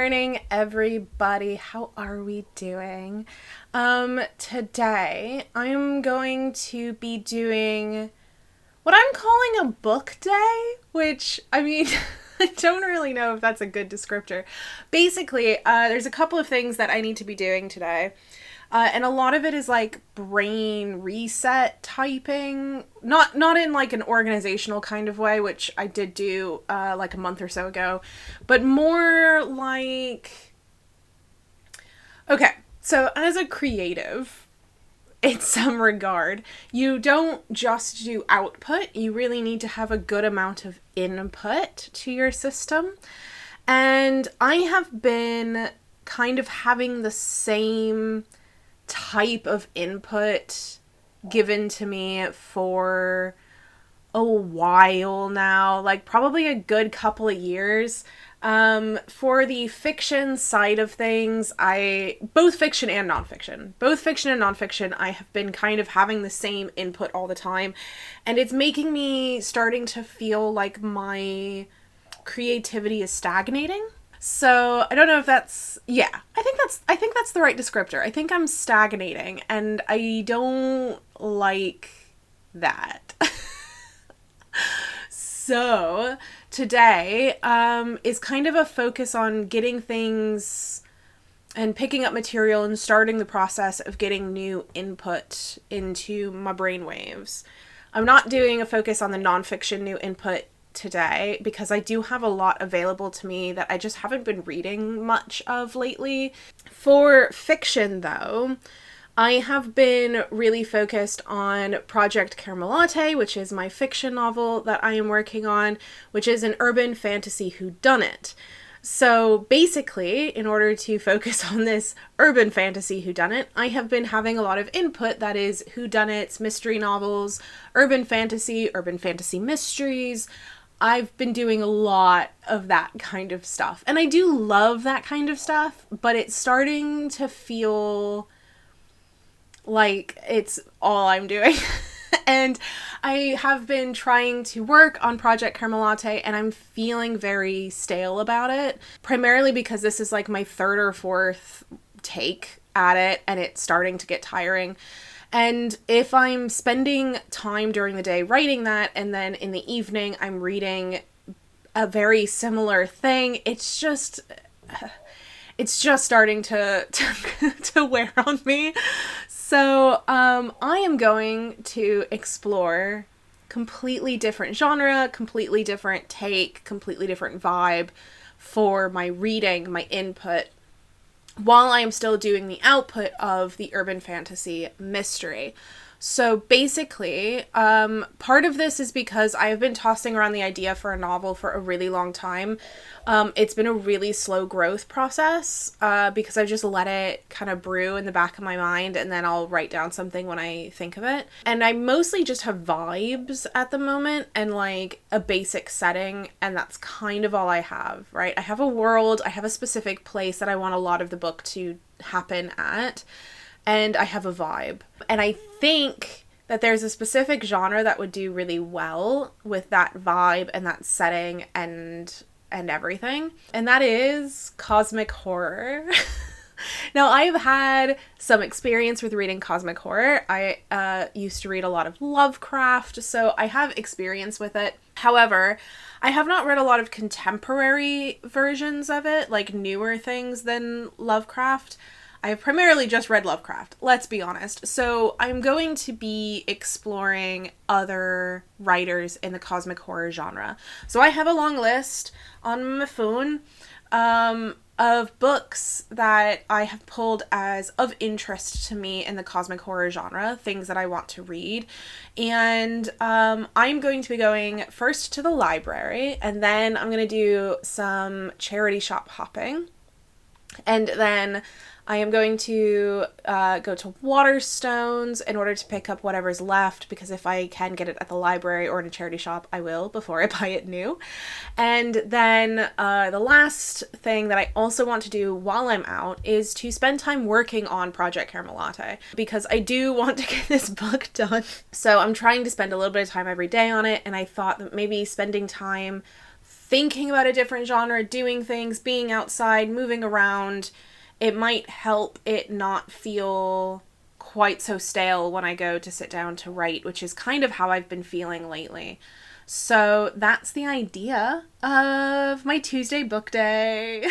morning, everybody. How are we doing? Today I'm going to be doing what I'm calling a book day, which, I mean, I don't really know if that's a good descriptor. Basically, there's a couple of things that I need to be doing today. And a lot of it is like brain reset typing, not in like an organizational kind of way, which I did do like a month or so ago, but more like, okay, so as a creative, in some regard, you don't just do output, you really need to have a good amount of input to your system. And I have been kind of having the same type of input given to me for a while now, like probably a good couple of years. For the fiction side of things, both fiction and nonfiction, I have been kind of having the same input all the time, and it's making me starting to feel like my creativity is stagnating. So I don't know if that's, yeah, I think that's the right descriptor. I think I'm stagnating, and I don't like that. So today is kind of a focus on getting things and picking up material and starting the process of getting new input into my brainwaves. I'm not doing a focus on the nonfiction new input today because I do have a lot available to me that I just haven't been reading much of lately. For fiction, though, I have been really focused on Project Caramel Latte, which is my fiction novel that I am working on, which is an urban fantasy whodunit. So basically, in order to focus on this urban fantasy whodunit, I have been having a lot of input that is whodunits, mystery novels, urban fantasy mysteries. I've been doing a lot of that kind of stuff. And I do love that kind of stuff, but it's starting to feel like it's all I'm doing. And I have been trying to work on Project Caramel Latte, and I'm feeling very stale about it, primarily because this is like my third or fourth take at it, and it's starting to get tiring. And if I'm spending time during the day writing that, and then in the evening I'm reading a very similar thing, it's just starting to wear on me. So I am going to explore completely different genre, completely different take, completely different vibe for my reading, my input, while I am still doing the output of the urban fantasy mystery. So basically, part of this is because I have been tossing around the idea for a novel for a really long time. It's been a really slow growth process because I've just let it kind of brew in the back of my mind, and then I'll write down something when I think of it. And I mostly just have vibes at the moment and like a basic setting, and that's kind of all I have, right? I have a world, I have a specific place that I want a lot of the book to happen at, and I have a vibe. And I think that there's a specific genre that would do really well with that vibe and that setting and everything. And that is cosmic horror. Now, I've had some experience with reading cosmic horror. I used to read a lot of Lovecraft, so I have experience with it. However, I have not read a lot of contemporary versions of it, like newer things than Lovecraft. I have primarily just read Lovecraft, let's be honest. So I'm going to be exploring other writers in the cosmic horror genre. So I have a long list on my phone of books that I have pulled as of interest to me in the cosmic horror genre, things that I want to read. And I'm going to be going first to the library, and then I'm going to do some charity shop hopping. And then I am going to go to Waterstones in order to pick up whatever's left, because if I can get it at the library or in a charity shop, I will before I buy it new. And then the last thing that I also want to do while I'm out is to spend time working on Project Caramel Latte, because I do want to get this book done. So I'm trying to spend a little bit of time every day on it, and I thought that maybe spending time thinking about a different genre, doing things, being outside, moving around, it might help it not feel quite so stale when I go to sit down to write, which is kind of how I've been feeling lately. So that's the idea of my Tuesday book day.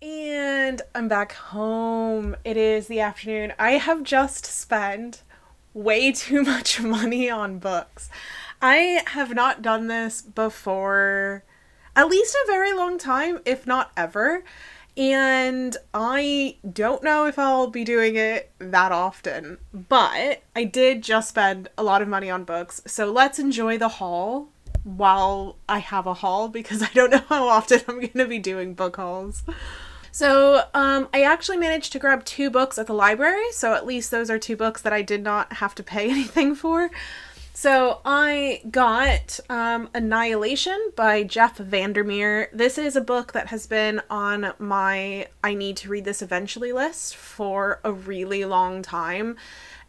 And I'm back home. It is the afternoon. I have just spent way too much money on books. I have not done this before at least a very long time, if not ever. And I don't know if I'll be doing it that often, but I did just spend a lot of money on books. So let's enjoy the haul while I have a haul, because I don't know how often I'm going to be doing book hauls. So I actually managed to grab 2 books at the library, so at least those are 2 books that I did not have to pay anything for. So I got Annihilation by Jeff Vandermeer. This is a book that has been on my I need to read this eventually list for a really long time.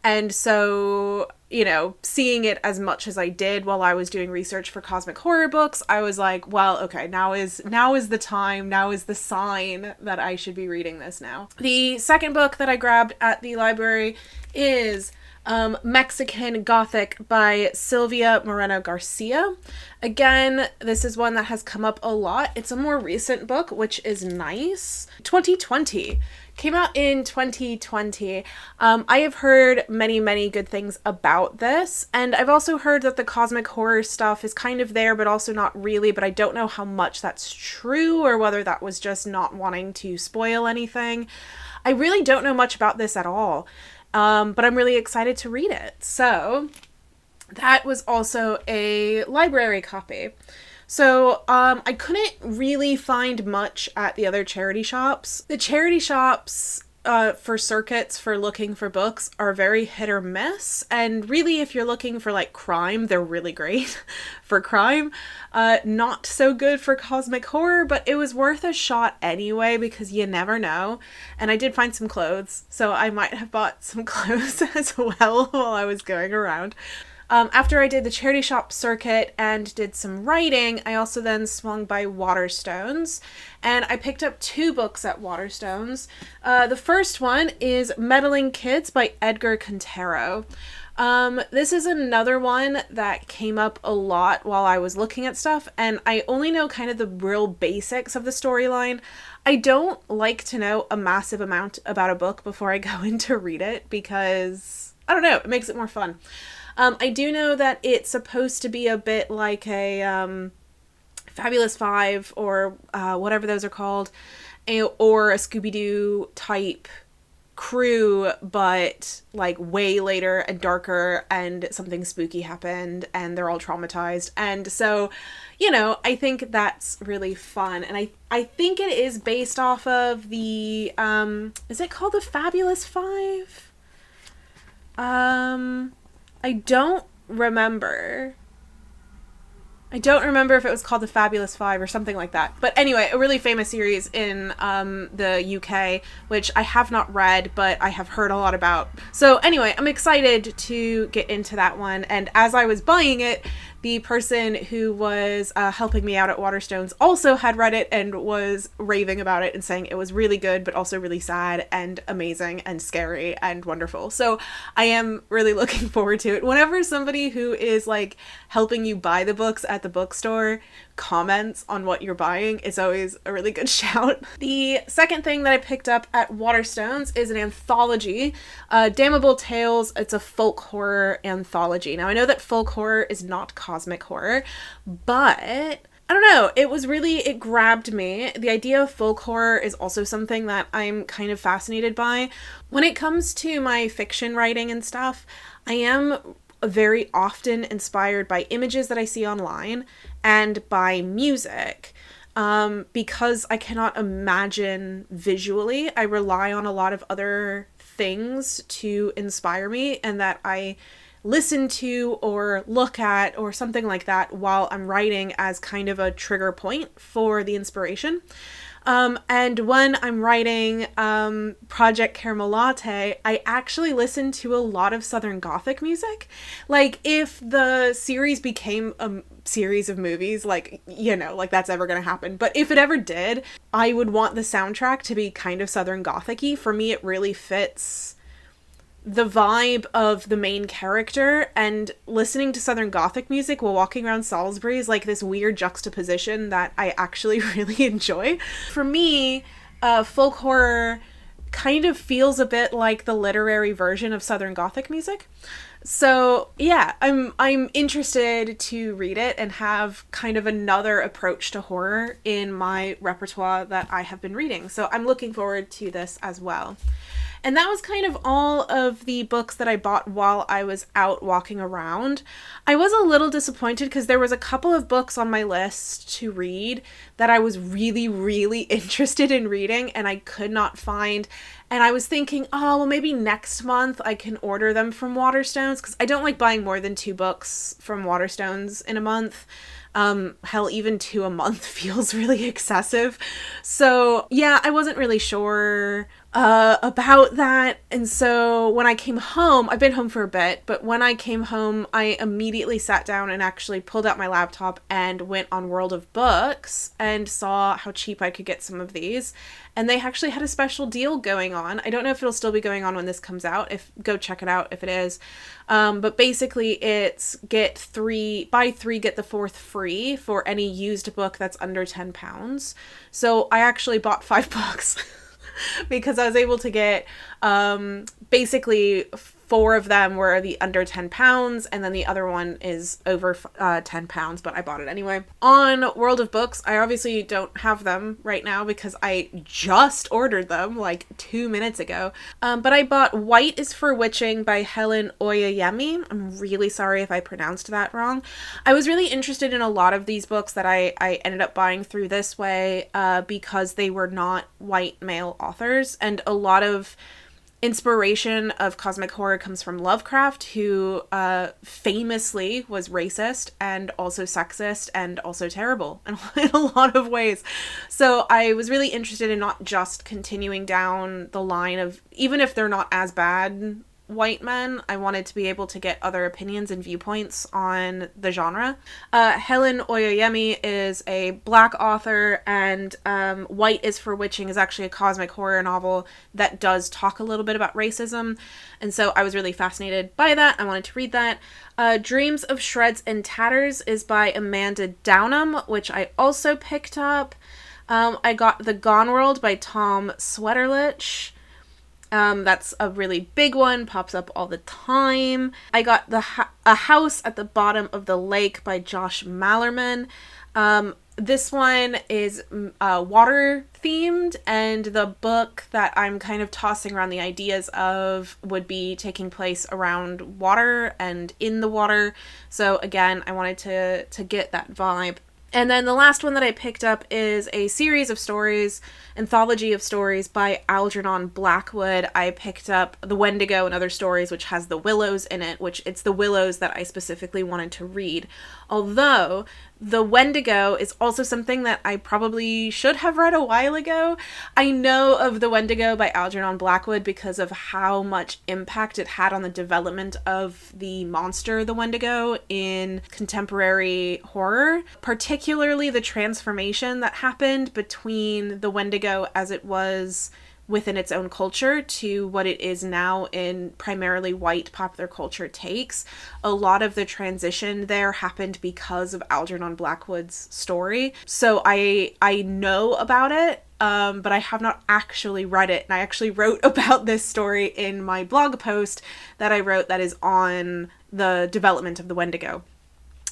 And so, you know, seeing it as much as I did while I was doing research for cosmic horror books, I was like, well, okay, now is the time, now is the sign that I should be reading this now. The second book that I grabbed at the library is Mexican Gothic by Silvia Moreno Garcia. Again, this is one that has come up a lot. It's a more recent book, which is nice. 2020. Came out in 2020. I have heard many, many good things about this, and I've also heard that the cosmic horror stuff is kind of there, but also not really, but I don't know how much that's true, or whether that was just not wanting to spoil anything. I really don't know much about this at all, but I'm really excited to read it. So that was also a library copy. So I couldn't really find much at the other charity shops. The charity shops for circuits for looking for books are very hit or miss. And really, if you're looking for like crime, they're really great for crime. Not so good for cosmic horror, but it was worth a shot anyway, because you never know. And I did find some clothes, so I might have bought some clothes as well while I was going around. After I did the charity shop circuit and did some writing, I also then swung by Waterstones, and I picked up 2 books at Waterstones. The first one is Meddling Kids by Edgar Cantero. This is another one that came up a lot while I was looking at stuff, and I only know kind of the real basics of the storyline. I don't like to know a massive amount about a book before I go in to read it, because, I don't know, it makes it more fun. I do know that it's supposed to be a bit like a Fabulous Five, or whatever those are called, or a Scooby-Doo type crew, but like way later and darker, and something spooky happened and they're all traumatized. And so, you know, I think that's really fun. And I think it is based off of the, is it called the Fabulous Five? I don't remember if it was called the Fabulous Five or something like that. But anyway, a really famous series in the UK, which I have not read, but I have heard a lot about. So anyway, I'm excited to get into that one. And as I was buying it, the person who was helping me out at Waterstones also had read it and was raving about it and saying it was really good, but also really sad and amazing and scary and wonderful. So I am really looking forward to it. Whenever somebody who is like helping you buy the books at the bookstore comments on what you're buying is always a really good shout. The second thing that I picked up at Waterstones is an anthology, Damnable Tales. It's a folk horror anthology. Now, I know that folk horror is not cosmic horror, but I don't know, it grabbed me. The idea of folk horror is also something that I'm kind of fascinated by. When it comes to my fiction writing and stuff, I am very often inspired by images that I see online and by music. Because I cannot imagine visually, I rely on a lot of other things to inspire me and that I listen to or look at or something like that while I'm writing as kind of a trigger point for the inspiration. And when I'm writing Project Caramel Latte, I actually listen to a lot of Southern Gothic music. Like, if the series became a series of movies, like, you know, like that's ever gonna happen. But if it ever did, I would want the soundtrack to be kind of Southern Gothic-y. For me, it really fits the vibe of the main character, and listening to Southern Gothic music while walking around Salisbury is like this weird juxtaposition that I actually really enjoy. For me, folk horror kind of feels a bit like the literary version of Southern Gothic music. So yeah, I'm interested to read it and have kind of another approach to horror in my repertoire that I have been reading. So I'm looking forward to this as well. And that was kind of all of the books that I bought while I was out walking around. I was a little disappointed because there was a couple of books on my list to read that I was really, really interested in reading and I could not find. And I was thinking, oh, well, maybe next month I can order them from Waterstones, because I don't like buying more than 2 books from Waterstones in a month. Hell, even 2 a month feels really excessive. So yeah, I wasn't really sure about that. And so when I came home, I've been home for a bit, but when I came home, I immediately sat down and actually pulled out my laptop and went on World of Books and saw how cheap I could get some of these. And they actually had a special deal going on. I don't know if it'll still be going on when this comes out. Go check it out if it is. But basically it's buy 3, get the 4th free for any used book that's under £10. So I actually bought 5 books because I was able to get basically 4 of them were the under £10, and then the other one is over £10, but I bought it anyway. On World of Books, I obviously don't have them right now because I just ordered them like 2 minutes ago. But I bought White is for Witching by Helen Oyeyemi. I'm really sorry if I pronounced that wrong. I was really interested in a lot of these books that I ended up buying through this way because they were not white male authors, and a lot of inspiration of cosmic horror comes from Lovecraft, who famously was racist and also sexist and also terrible in a lot of ways. So I was really interested in not just continuing down the line of, even if they're not as bad white men, I wanted to be able to get other opinions and viewpoints on the genre. Helen Oyeyemi is a Black author, and White is for Witching is actually a cosmic horror novel that does talk a little bit about racism, and so I was really fascinated by that. I wanted to read that. Dreams of Shreds and Tatters is by Amanda Downham, which I also picked up. I got The Gone World by Tom Sweterlich. That's a really big one, pops up all the time. I got A House at the Bottom of the Lake by Josh Mallerman. This one is water themed, and the book that I'm kind of tossing around the ideas of would be taking place around water and in the water. So again, I wanted to get that vibe. And then the last one that I picked up is a series of stories, anthology of stories by Algernon Blackwood. I picked up The Wendigo and Other Stories, which has the Willows in it, which it's the Willows that I specifically wanted to read. Although The Wendigo is also something that I probably should have read a while ago. I know of The Wendigo by Algernon Blackwood because of how much impact it had on the development of the monster, the Wendigo, in contemporary horror. Particularly the transformation that happened between the Wendigo as it was within its own culture to what it is now in primarily white popular culture takes. A lot of the transition there happened because of Algernon Blackwood's story. So I know about it, but I have not actually read it. And I actually wrote about this story in my blog post that I wrote that is on the development of the Wendigo.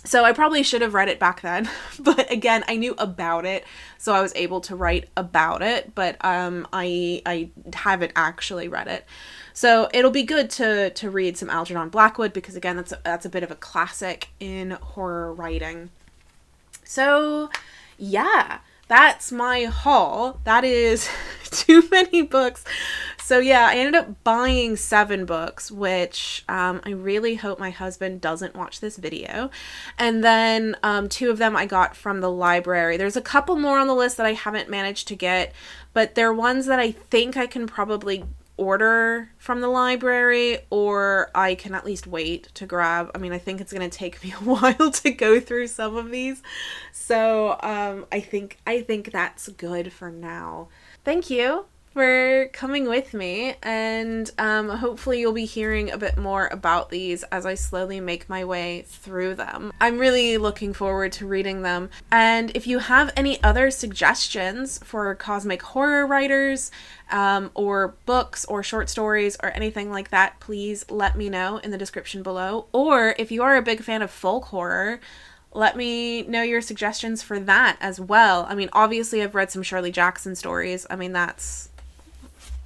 So I probably should have read it back then, but again, I knew about it, so I was able to write about it, but I haven't actually read it. So it'll be good to read some Algernon Blackwood, because again, that's a bit of a classic in horror writing. So yeah, that's my haul. That is too many books. So yeah, I ended up buying 7 books, which I really hope my husband doesn't watch this video. And then 2 of them I got from the library. There's a couple more on the list that I haven't managed to get, but they're ones that I think I can probably order from the library, or I can at least wait to grab. I mean, I think it's going to take me a while to go through some of these. So I think that's good for now. Thank you for coming with me, and hopefully you'll be hearing a bit more about these as I slowly make my way through them. I'm really looking forward to reading them, and if you have any other suggestions for cosmic horror writers, or books or short stories or anything like that, please let me know in the description below. Or if you are a big fan of folk horror, let me know your suggestions for that as well. I mean, obviously I've read some Shirley Jackson stories. I mean, that's,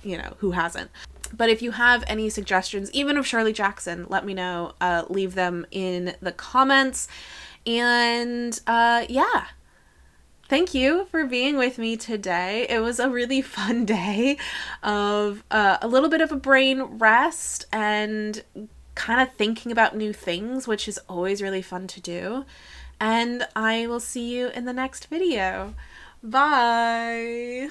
you know, who hasn't? But if you have any suggestions, even of Shirley Jackson, let me know. Leave them in the comments. And yeah. Thank you for being with me today. It was a really fun day of a little bit of a brain rest and kind of thinking about new things, which is always really fun to do. And I will see you in the next video. Bye!